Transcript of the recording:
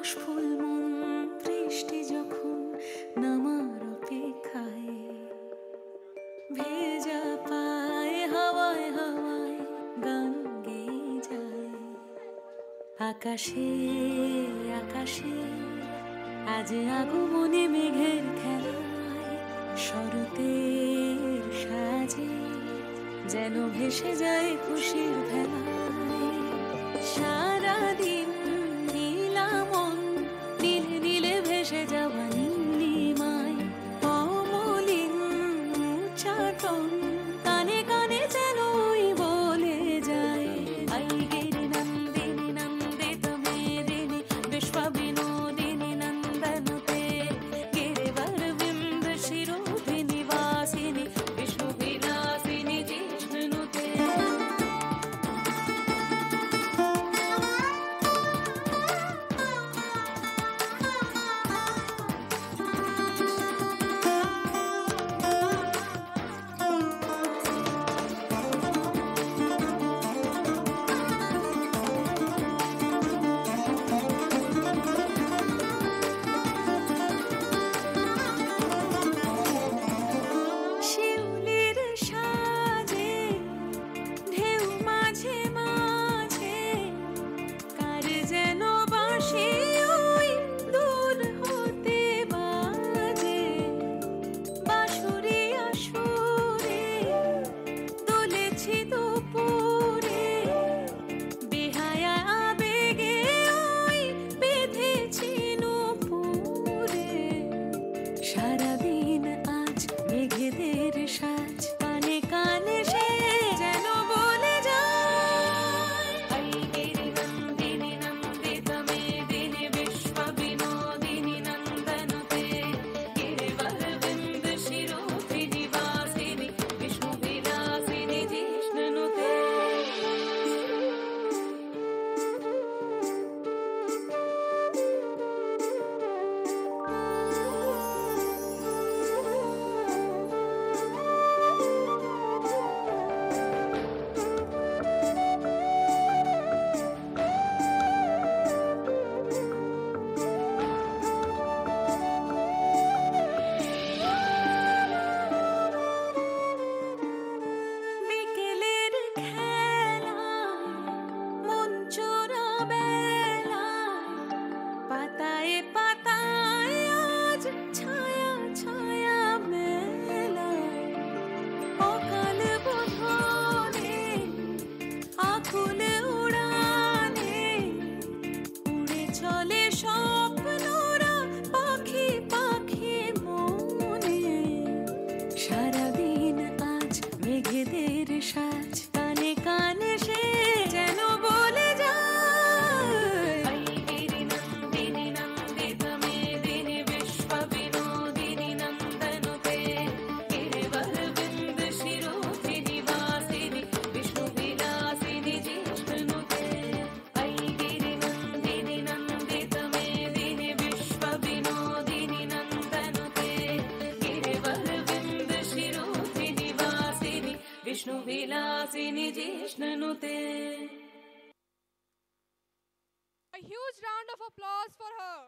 কাশফুল মন বৃষ্টি যখন নামার অপেক্ষায়, ভেজা পায়ে হাওয়ায় হাওয়ায় গান গেয়ে যায়। আকাশে আকাশে আজ আগমনে মেঘের খেলায়, শরতের সাজে যেন ভেসে যায় খুশির ভেলায়। সারাদিন নীলামন নীলে নীলে ভেসে যাওয়া নীলিমায়, অমলিন চাটন কানে কানে যেন বলে যায়। আইগিরি নন্দিনী নন্দিত মেদিনী বিশ্ব বিনোদিনী নন্দনুতে, গিরিবর বিন্দ শিরোধিনী বাসিনী বিষ্ণু বিলাসিনী জিষ্ণুতে। শিউলির সাজে ঢেউ মাঝে মাঝে কার যেন বাঁশি ওই দূর হতে বাজে। বাঁশুরি আসরে দুলেছি দুপুরে, বেহায়া আবেগে ওই বেঁধেছি নূপুরে। সারাদিন আজ মেঘেদের সাজ, কানে কানে সে যেন বলে যায়। আইগিরি নন্দিনী নন্দিত মেদিনী বিশ্ব বিনোদিনী নন্দনুতে, গিরিবর বিন্দ শিরোধিনী বাসিনী বিষ্ণু বিলাসিনী জিষ্ণুতে। বিকেলের খেলায় মন চোরা বেলায়, পাতায় পাতায় আজ ছায়া ছায়া মেলায়। অকাল বোধনে আকুল উড়ানে উড়ে চলে স্বপ্নরা পাখি পাখি মনে। সারাদিন আজ মেঘেদের সাজ, কানে কানে সে যেন বলে যায়। আইগিরি নন্দিনী নন্দিত মেদিনী বিশ্ব বিনোদিনী নন্দনুতে, গিরিবর বিন্দ শিরোধিনী বাসিনী বিষ্ণু বিলাসিনী জিষ্ণুতে। আইগিরি নন্দিনী নন্দিত মেদিনী বিশ্ব বিনোদিনী নন্দনুতে, গিরিবর বিন্দ শিরোধিনী বাসিনী বিষ্ণু বিলাসিনী জিষ্ণুতে। A huge round of applause for her.